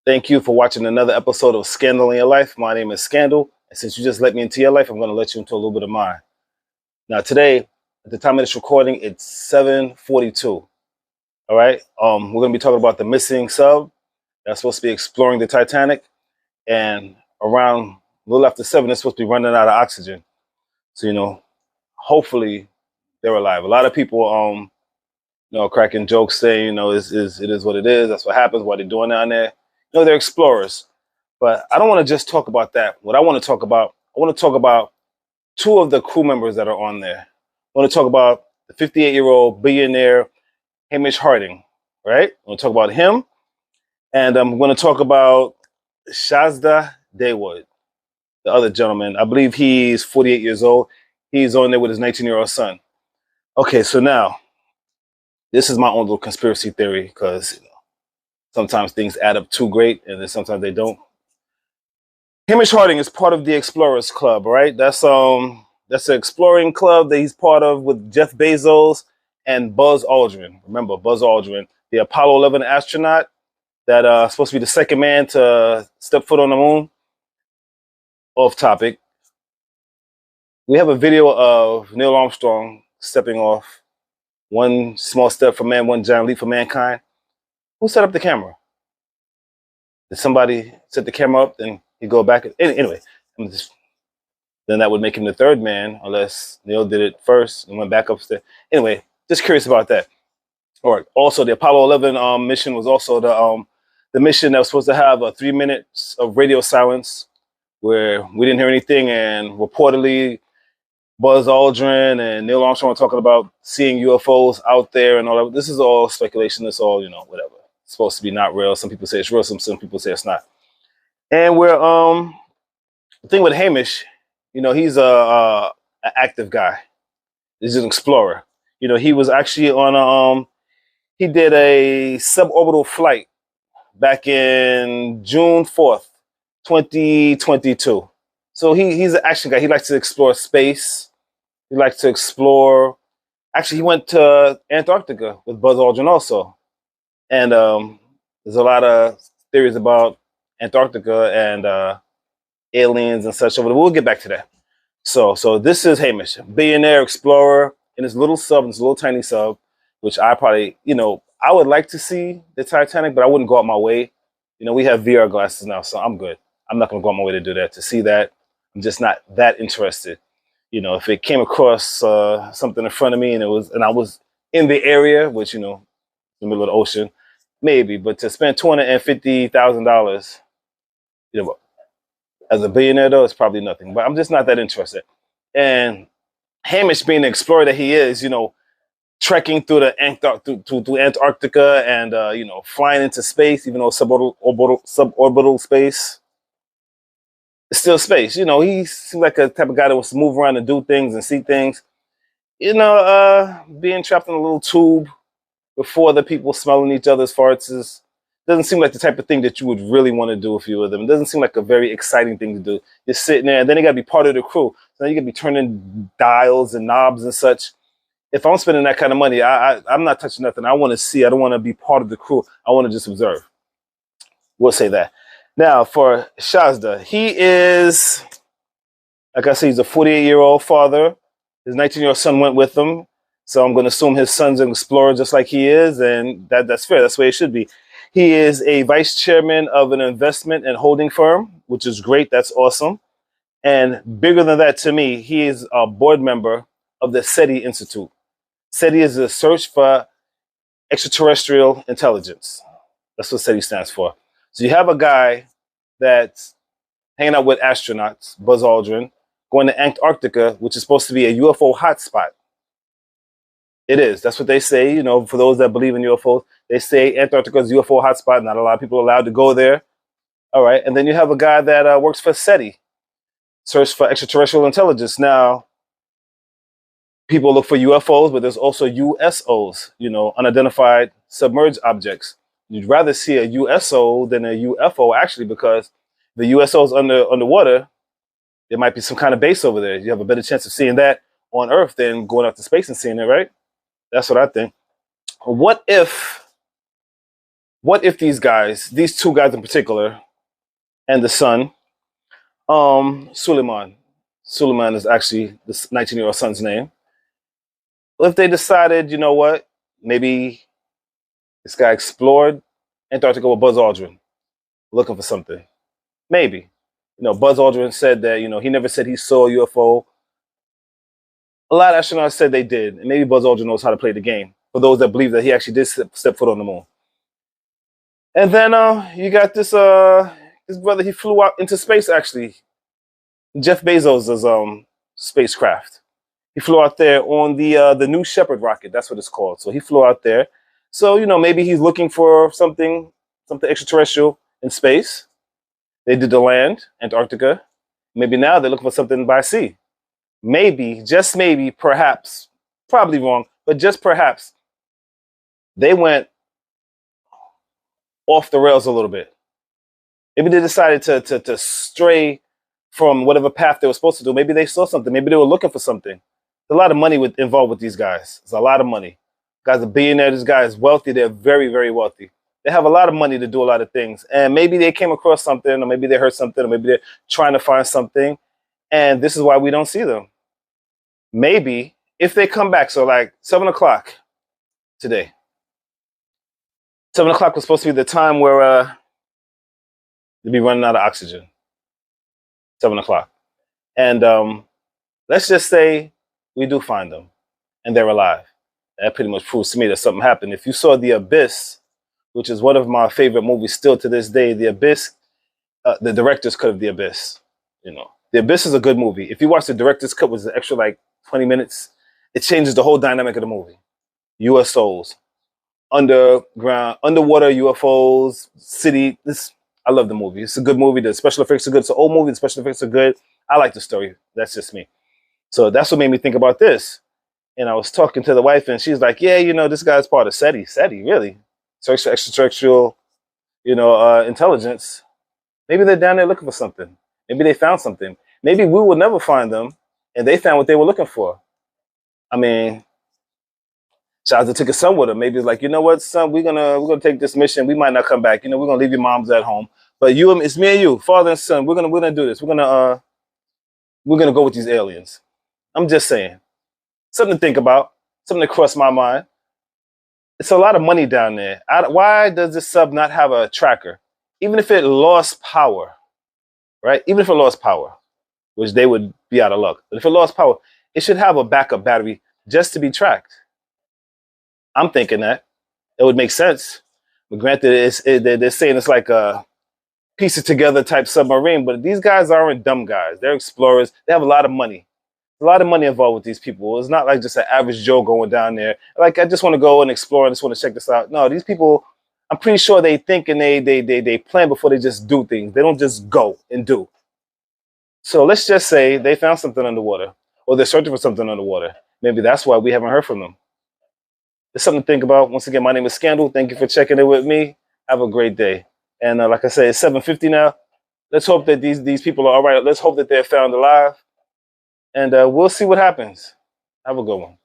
Thank you for watching another episode of Scandal in Your Life. My name is Scandal, and since you just let me into your life, I'm going to let you into a little bit of mine. Now, today, at the time of this recording, it's 7:42. All right, we're going to be talking about the missing sub that's supposed to be exploring the Titanic, and around a little after 7, it's supposed to be running out of oxygen. So, hopefully, they're alive. A lot of people, cracking jokes saying, it is what it is. That's what happens. What they're doing down there. They're explorers. But I don't want to just talk about that. What I want to talk about, two of the crew members that are on there. I want to talk about the 58-year-old billionaire Hamish Harding, right? I want to talk about him. And I'm going to talk about Shazda Dawood, the other gentleman. I believe he's 48 years old. He's on there with his 19-year-old son. Okay, so now, this is my own little conspiracy theory because sometimes things add up too great and then sometimes they don't. Hamish Harding is part of the Explorers Club, right? That's an exploring club that he's part of with Jeff Bezos and Buzz Aldrin. Remember, Buzz Aldrin, the Apollo 11 astronaut that supposed to be the second man to step foot on the moon. Off topic. We have a video of Neil Armstrong stepping off. One small step for man, one giant leap for mankind. Who set up the camera? Did somebody set the camera up and he go back? Anyway, then that would make him the third man, unless Neil did it first and went back upstairs. Anyway, just curious about that. All right. Also, the Apollo 11 mission was also the mission that was supposed to have 3 minutes of radio silence where we didn't hear anything, and reportedly Buzz Aldrin and Neil Armstrong were talking about seeing UFOs out there and all that. This is all speculation. It's all, whatever. It's supposed to be not real. Some people say it's real. Some people say it's not. And we're the thing with Hamish, he's a active guy. He's an explorer. He was actually on he did a suborbital flight back in June 4th, 2022. So he's an action guy. He likes to explore space. He likes to explore. Actually, he went to Antarctica with Buzz Aldrin also. And there's a lot of theories about Antarctica and aliens and such over there. We'll get back to that. So this is Hamish, billionaire explorer in his little sub, this little tiny sub, which I probably, I would like to see the Titanic, but I wouldn't go out my way. We have VR glasses now, so I'm good. I'm not going to go out my way to do that, to see that. I'm just not that interested. If it came across something in front of me and I was in the area, which, in the middle of the ocean, maybe, but to spend $250,000, as a billionaire, though, it's probably nothing. But I'm just not that interested. And Hamish, being the explorer that he is, trekking through the Antarctica and flying into space, even though suborbital space, it's still space. He seems like a type of guy that wants to move around and do things and see things. Being trapped in a little tube before the people smelling each other's farts doesn't seem like the type of thing that you would really want to do if you were them. It doesn't seem like a very exciting thing to do. You're sitting there, and then you got to be part of the crew. So now you got to be turning dials and knobs and such. If I'm spending that kind of money, I'm not touching nothing. I want to see. I don't want to be part of the crew. I want to just observe. We'll say that. Now, for Shazda, he is, like I said, he's a 48-year-old father. His 19-year-old son went with him. So I'm going to assume his son's an explorer just like he is, and that's fair. That's the way it should be. He is a vice chairman of an investment and holding firm, which is great. That's awesome. And bigger than that to me, he is a board member of the SETI Institute. SETI is a search for extraterrestrial intelligence. That's what SETI stands for. So you have a guy that's hanging out with astronauts, Buzz Aldrin, going to Antarctica, which is supposed to be a UFO hotspot. It is. That's what they say. For those that believe in UFOs, they say Antarctica is a UFO hotspot. Not a lot of people are allowed to go there. All right. And then you have a guy that works for SETI, Search for Extraterrestrial Intelligence. Now, people look for UFOs, but there's also USOs, unidentified submerged objects. You'd rather see a USO than a UFO, actually, because the USO's underwater, there might be some kind of base over there. You have a better chance of seeing that on Earth than going out to space and seeing it, right? That's what I think. What if what if these guys, these two guys in particular, and the son, Suleiman is actually the 19-year-old son's name. What if they decided, you know what, maybe this guy explored Antarctica with Buzz Aldrin, looking for something? Maybe. Buzz Aldrin said that, he never said he saw a UFO. A lot of astronauts said they did, and maybe Buzz Aldrin knows how to play the game, for those that believe that he actually did step foot on the moon. And then you got this brother, he flew out into space, actually. Jeff Bezos' spacecraft. He flew out there on the New Shepard rocket. That's what it's called. So he flew out there. So, maybe he's looking for something extraterrestrial in space. They did the land, Antarctica. Maybe now they're looking for something by sea. Maybe, just maybe, perhaps, probably wrong, but just perhaps, they went off the rails a little bit. Maybe they decided to stray from whatever path they were supposed to do. Maybe they saw something. Maybe they were looking for something. There's a lot of money involved with these guys. There's a lot of money. Guys are billionaires. This guy is wealthy. They're very, very wealthy. They have a lot of money to do a lot of things. And maybe they came across something, or maybe they heard something, or maybe they're trying to find something. And this is why we don't see them. Maybe if they come back, so like 7 o'clock today. 7 o'clock was supposed to be the time where they'd be running out of oxygen. 7 o'clock. And let's just say we do find them and they're alive. That pretty much proves to me that something happened. If you saw The Abyss, which is one of my favorite movies still to this day, The Abyss, the director's cut of The Abyss, The Abyss is a good movie. If you watch the director's cut, was the extra like 20 minutes, it changes the whole dynamic of the movie. USOs, underground, underwater UFOs, city. I love the movie. It's a good movie. The special effects are good. It's an old movie. The special effects are good. I like the story. That's just me. So that's what made me think about this. And I was talking to the wife, and she's like, yeah, this guy's part of SETI. SETI, really? So extraterrestrial, intelligence. Maybe they're down there looking for something. Maybe they found something. Maybe we will never find them, and they found what they were looking for. I mean, Shaza took his son with him. Maybe it's like, you know what, son, we're gonna take this mission. We might not come back. We're gonna leave your moms at home. But it's me and you, father and son. We're gonna do this. We're gonna go with these aliens. I'm just saying. Something to think about. Something to cross my mind. It's a lot of money down there. Why does this sub not have a tracker? Even if it lost power, right? Even if it lost power, which they would be out of luck. But if it lost power, it should have a backup battery just to be tracked. I'm thinking that. It would make sense. But granted, they're saying it's like a piece it together type submarine, but these guys aren't dumb guys. They're explorers. They have a lot of money. A lot of money involved with these people. It's not like just an average Joe going down there. Like, I just want to go and explore. I just want to check this out. No, these people, I'm pretty sure they think and they plan before they just do things. They don't just go and do. So let's just say they found something underwater, or they're searching for something underwater. Maybe that's why we haven't heard from them. It's something to think about. Once again, my name is Scandal. Thank you for checking in with me. Have a great day. And like I said, it's 7:50 now. Let's hope that these people are all right. Let's hope that they're found alive. And we'll see what happens. Have a good one.